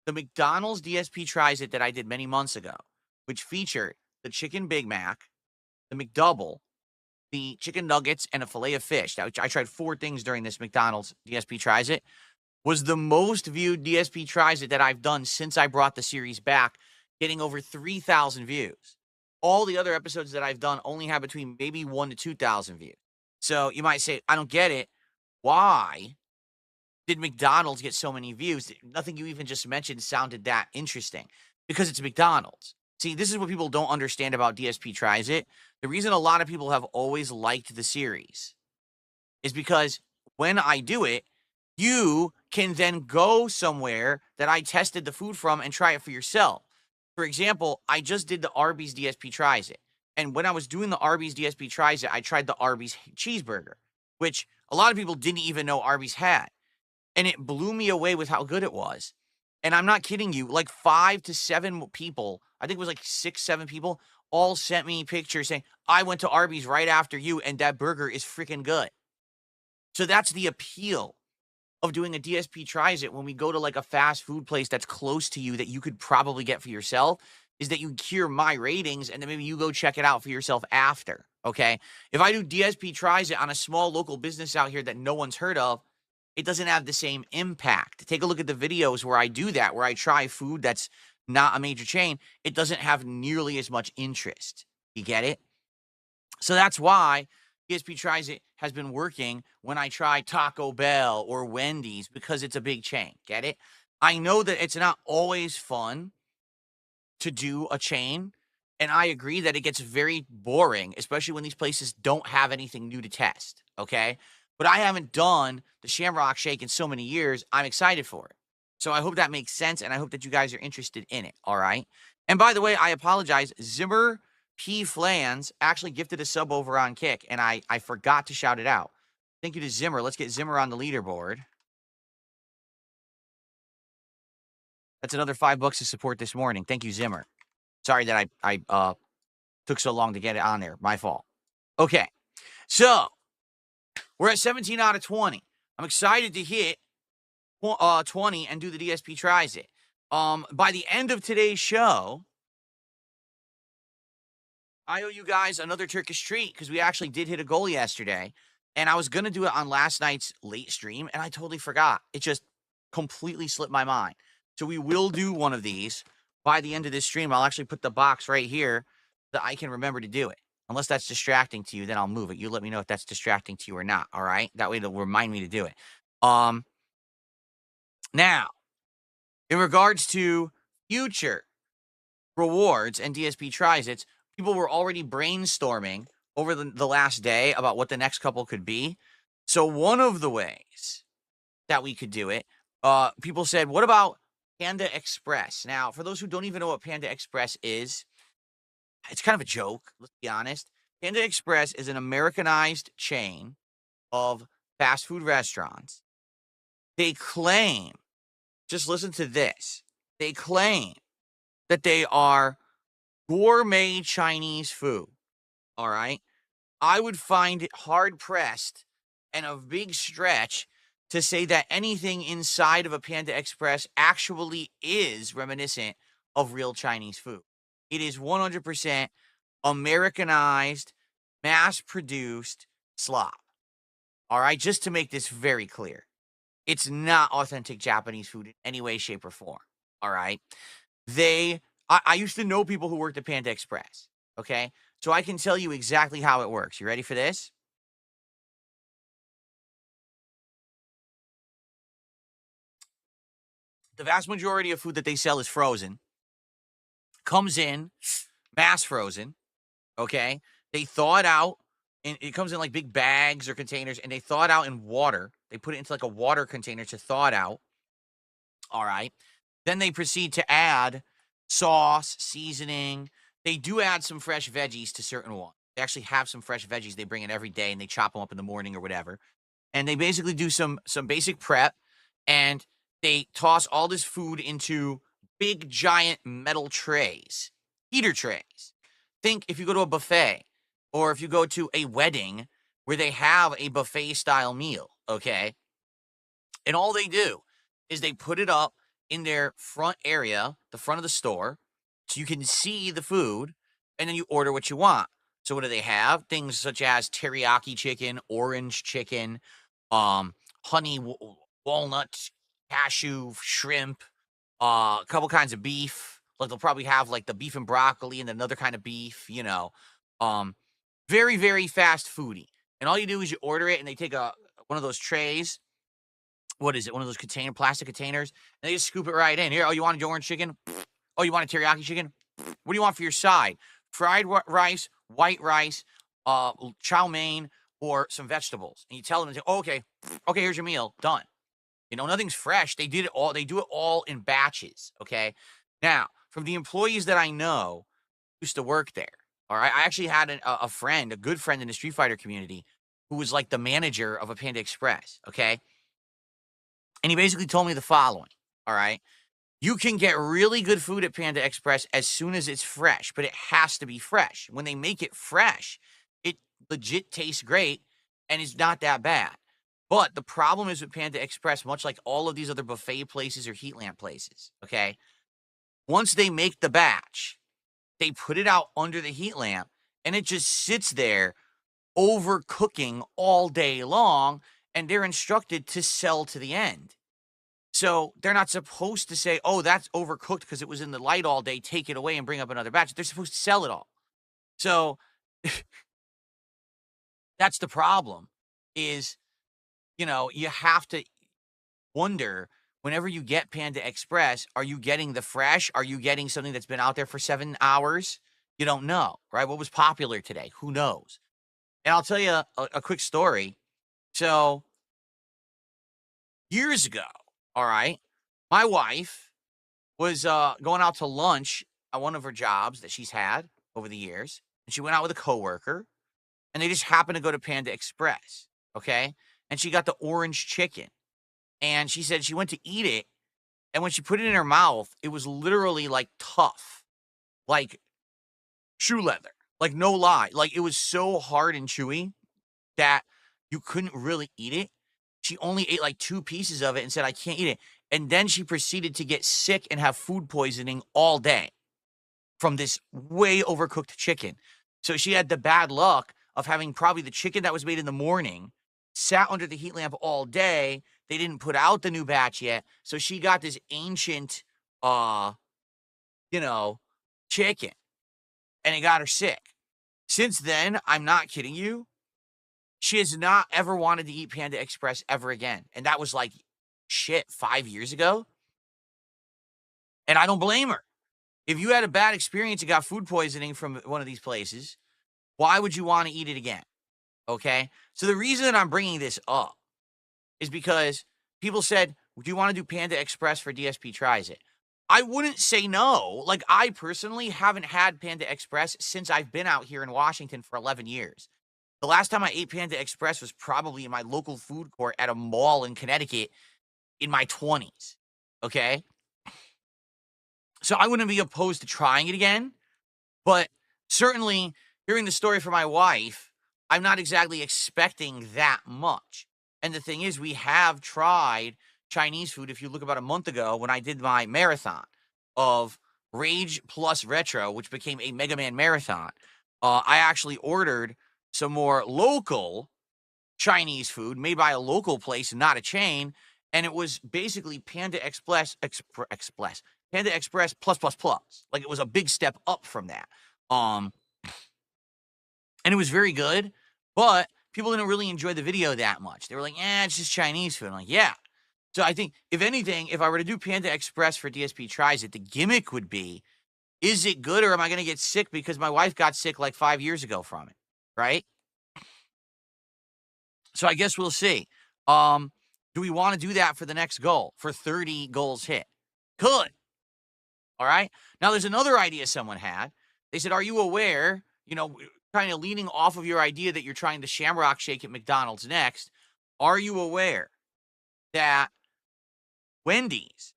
The McDonald's DSP Tries It that I did many months ago, which featured the chicken Big Mac, the McDouble, the chicken nuggets, and a fillet of fish. Now, I tried 4 things during this McDonald's DSP Tries It, was the most viewed DSP Tries It that I've done since I brought the series back, getting over 3,000 views. All the other episodes that I've done only have between maybe 1 to 2,000 views. So you might say, I don't get it. Why did McDonald's get so many views? Nothing you even just mentioned sounded that interesting. Because it's McDonald's. See, this is what people don't understand about DSP Tries It. The reason a lot of people have always liked the series is because when I do it, you can then go somewhere that I tested the food from and try it for yourself. For example, I just did the Arby's DSP Tries It. And when I was doing the Arby's DSP Tries It, I tried the Arby's cheeseburger, which a lot of people didn't even know Arby's had. And it blew me away with how good it was. And I'm not kidding you, like 5 to 7 people, I think it was like 6, 7 people, all sent me pictures saying, I went to Arby's right after you, and that burger is freaking good. So that's the appeal of doing a DSP Tries It when we go to like a fast food place that's close to you that you could probably get for yourself, is that you hear my ratings and then maybe you go check it out for yourself after, okay? If I do DSP Tries It on a small local business out here that no one's heard of, it doesn't have the same impact. Take a look at the videos where I do that, where I try food that's not a major chain. It doesn't have nearly as much interest. You get it? So that's why DSP Tries It has been working when I try Taco Bell or Wendy's, because it's a big chain. Get it? I know that it's not always fun to do a chain, and I agree that it gets very boring, especially when these places don't have anything new to test, okay? But I haven't done the Shamrock Shake in so many years. I'm excited for it. So I hope that makes sense, and I hope that you guys are interested in it, all right? And by the way, I apologize. Zimmer P. Flans actually gifted a sub over on Kick, and I forgot to shout it out. Thank you to Zimmer. Let's get Zimmer on the leaderboard. That's another $5 to support this morning. Thank you, Zimmer. Sorry that I took so long to get it on there. My fault. Okay, so we're at 17 out of 20. I'm excited to hit 20 and do the DSP Tries It. By the end of today's show, I owe you guys another Turkish treat because we actually did hit a goal yesterday. And I was going to do it on last night's late stream, and I totally forgot. It just completely slipped my mind. So we will do one of these by the end of this stream. I'll actually put the box right here that I can remember to do it. Unless that's distracting to you, then I'll move it. You let me know if that's distracting to you or not, all right? That way it'll remind me to do it. Now, in regards to future rewards and DSP Tries It, people were already brainstorming over the last day about what the next couple could be. So one of the ways that we could do it, people said, what about Panda Express? Now, for those who don't even know what Panda Express is, it's kind of a joke, let's be honest. Panda Express is an Americanized chain of fast food restaurants. They claim, just listen to this, they claim that they are gourmet Chinese food, all right? I would find it hard-pressed and a big stretch to say that anything inside of a Panda Express actually is reminiscent of real Chinese food. It is 100% Americanized, mass-produced slop. All right, just to make this very clear. It's not authentic Japanese food in any way, shape, or form. All right? I used to know people who worked at Panda Express, okay? So I can tell you exactly how it works. You ready for this? The vast majority of food that they sell is frozen. Comes in mass frozen, okay? They thaw it out, and it comes in like big bags or containers, and they thaw it out in water. They put it into like a water container to thaw it out, all right? Then they proceed to add sauce, seasoning. They do add some fresh veggies to certain ones. They actually have some fresh veggies they bring in every day, and they chop them up in the morning or whatever. And they basically do some basic prep, and they toss all this food into big, giant metal trays, heater trays. Think if you go to a buffet or if you go to a wedding where they have a buffet-style meal, okay? And all they do is they put it up in their front area, the front of the store, so you can see the food, and then you order what you want. So what do they have? Things such as teriyaki chicken, orange chicken, um, honey walnut, cashew, shrimp, a couple kinds of beef. Like they'll probably have like the beef and broccoli and another kind of beef, Um, very, very fast foody. And all you do is you order it and they take one of those trays. What is it? One of those plastic containers, and they just scoop it right in. Here, oh, you want a orange chicken? Oh, you want a teriyaki chicken? What do you want for your side? Fried rice, white rice, chow mein, or some vegetables. And you tell them, oh, okay, here's your meal, done. Nothing's fresh. They do it all in batches. Okay. Now, from the employees that I know who used to work there, all right, I actually had a friend, a good friend in the Street Fighter community, who was like the manager of a Panda Express. Okay. And he basically told me the following. All right. You can get really good food at Panda Express as soon as it's fresh, but it has to be fresh. When they make it fresh, it legit tastes great and it's not that bad. But the problem is with Panda Express, much like all of these other buffet places or heat lamp places, okay? Once they make the batch, they put it out under the heat lamp and it just sits there overcooking all day long, and they're instructed to sell to the end. So they're not supposed to say, oh, that's overcooked because it was in the light all day, take it away and bring up another batch. They're supposed to sell it all. So that's the problem is, you have to wonder whenever you get Panda Express, are you getting the fresh? Are you getting something that's been out there for 7 hours? You don't know, right? What was popular today? Who knows? And I'll tell you a quick story. So years ago, all right, my wife was going out to lunch at one of her jobs that she's had over the years. And she went out with a coworker and they just happened to go to Panda Express. Okay. And she got the orange chicken. And she said she went to eat it. And when she put it in her mouth, it was literally like tough, like shoe leather, like no lie. Like it was so hard and chewy that you couldn't really eat it. She only ate like 2 pieces of it and said, I can't eat it. And then she proceeded to get sick and have food poisoning all day from this way overcooked chicken. So she had the bad luck of having probably the chicken that was made in the morning, sat under the heat lamp all day. They didn't put out the new batch yet. So she got this ancient, chicken, and it got her sick. Since then, I'm not kidding you, she has not ever wanted to eat Panda Express ever again. And that was like, 5 years ago. And I don't blame her. If you had a bad experience and got food poisoning from one of these places, why would you want to eat it again? Okay. So the reason that I'm bringing this up is because people said, do you want to do Panda Express for DSP Tries It? I wouldn't say no. Like, I personally haven't had Panda Express since I've been out here in Washington for 11 years. The last time I ate Panda Express was probably in my local food court at a mall in Connecticut in my 20s. Okay. So I wouldn't be opposed to trying it again, but certainly hearing the story from my wife, I'm not exactly expecting that much. And the thing is, we have tried Chinese food. If you look about a month ago when I did my marathon of Rage plus Retro, which became a Mega Man marathon, I actually ordered some more local Chinese food made by a local place, not a chain. And it was basically Panda Express, Panda Express plus plus plus. Like, it was a big step up from that. And it was very good, but people didn't really enjoy the video that much. They were like, it's just Chinese food. I'm like, yeah. So I think, if anything, if I were to do Panda Express for DSP Tries It, the gimmick would be, is it good or am I going to get sick because my wife got sick like 5 years ago from it, right? So I guess we'll see. Do we want to do that for the next goal, for 30 goals hit? Could. All right. Now, there's another idea someone had. They said, are you aware, kind of leaning off of your idea that you're trying to Shamrock Shake at McDonald's next, are you aware that Wendy's